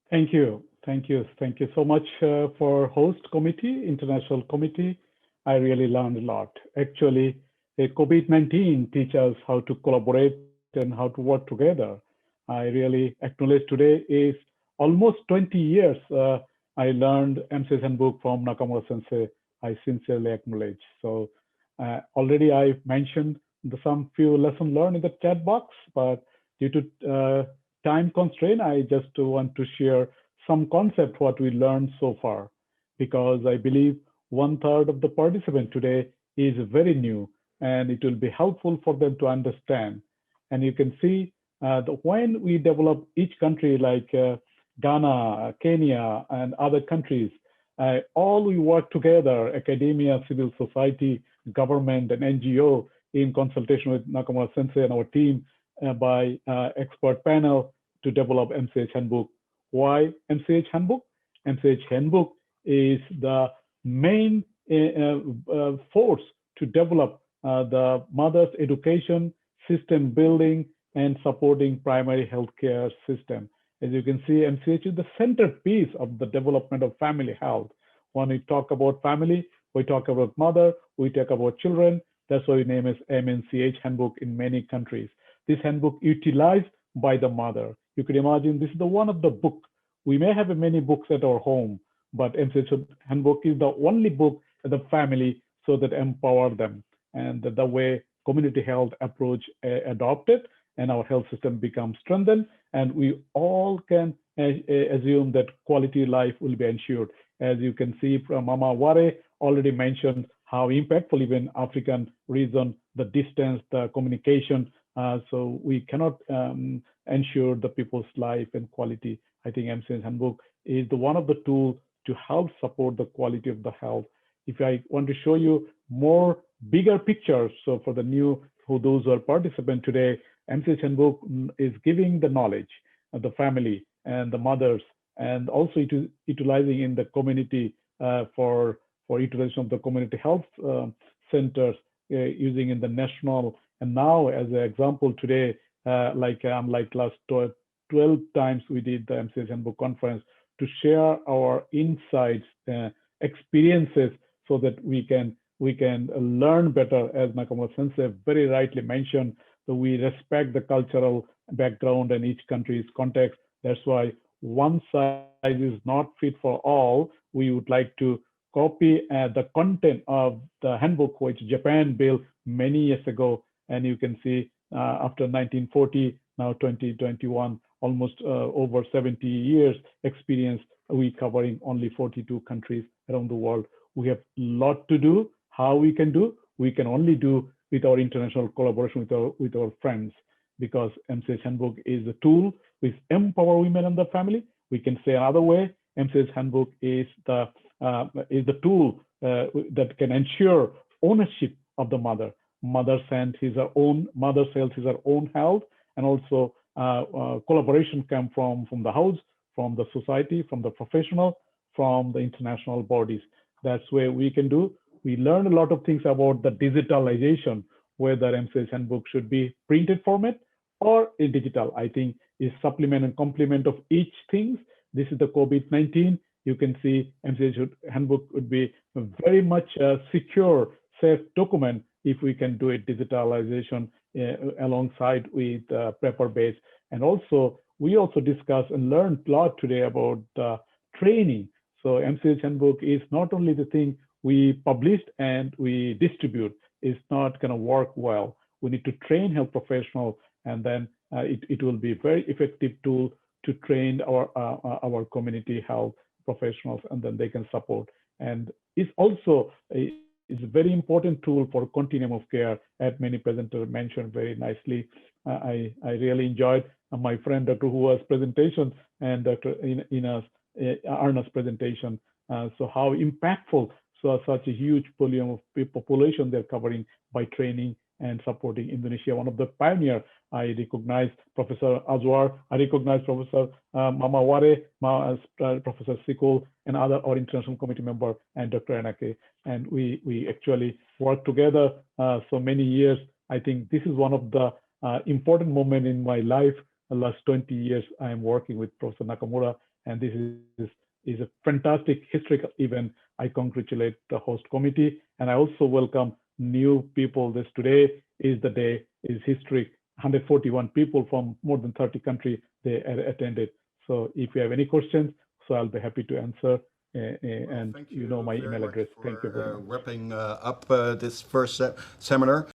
Thank you. Thank you. Thank you so much for host committee, international committee. I really learned a lot. Actually, COVID-19 teaches us how to collaborate and how to work together. I really acknowledge today is almost 20 years I learned MC's handbook from Nakamura Sensei. I sincerely acknowledge. So already I mentioned some few lessons learned in the chat box, but due to time constraint, I just want to share some concept what we learned so far, because I believe one third of the participant today is very new, and it will be helpful for them to understand. And you can see when we develop each country like Ghana, Kenya, and other countries, all we work together, academia, civil society, government, and NGO in consultation with Nakamura Sensei and our team by expert panel to develop MCH handbook. Why MCH handbook? MCH handbook is the main force to develop the mother's education system building and supporting primary healthcare system. As you can see, MCH is the centerpiece of the development of family health. When we talk about family, we talk about mother, we talk about children. That's why we name it MNCH handbook in many countries. This handbook utilized by the mother. You could imagine this is the one of the book. We may have many books at our home, but MCH handbook is the only book at the family so that empower them. And the way community health approach adopted and our health system becomes strengthened, and we all can assume that quality life will be ensured. As you can see from Mama Ware already mentioned how impactful even African region, the distance, the communication, so we cannot ensure the people's life and quality. I think MCN's handbook is the one of the tools to help support the quality of the health. If I want to show you more bigger pictures, so for the new, who those who are participant today, MCH handbook is giving the knowledge of the family and the mothers, and also utilizing in the community for utilization of the community health centers using in the national. And now, as an example, today, like last 12 times we did the MCH handbook conference to share our insights, experiences, so that we can learn better. As Nakamura Sensei very rightly mentioned, so we respect the cultural background and each country's context. That's why one size is not fit for all. We would like to copy the content of the handbook which Japan built many years ago. And you can see after 1940, now 2021, almost over 70 years experience, we covering only 42 countries around the world. We have a lot to do. How we can do? We can only do with our international collaboration with our friends, because MCH handbook is a tool which empower women and the family. We can say another way, MCH handbook is the tool that can ensure ownership of the mother. Mother health is her own health, and also collaboration come from the house, from the society, from the professional, from the international bodies. That's where we can do. We learn a lot of things about the digitalization, whether MCH handbook should be printed format or in digital. I think is supplement and complement of each things. This is the COVID-19. You can see MCH handbook would be very much a secure, safe document if we can do it digitalization alongside with paper based. And also, we also discuss and learn a lot today about training. So MCH handbook is not only the thing we published and we distribute, it's not going to work well. We need to train health professionals, and then it will be a very effective tool to train our community health professionals, and then they can support. And it's also is a very important tool for continuum of care, as many presenters mentioned very nicely. I really enjoyed my friend Dr. Hua's presentation and Dr. Arna's presentation. So how impactful such a huge volume of population they're covering by training and supporting Indonesia. One of the pioneer, I recognize Professor Azwar, I recognize Professor Mama Ware, Professor Sikul, and other our international committee member, and Dr. Anake. And we actually worked together so many years. I think this is one of the important moment in my life. The last 20 years, I am working with Professor Nakamura, And this is a fantastic historical event. I congratulate the host committee, and I also welcome new people. This today is the day, is historic. 141 people from more than 30 countries, they attended. So if you have any questions, so I'll be happy to answer. Well, And thank you know you my very email much address. Thank you very for much. wrapping up this first seminar.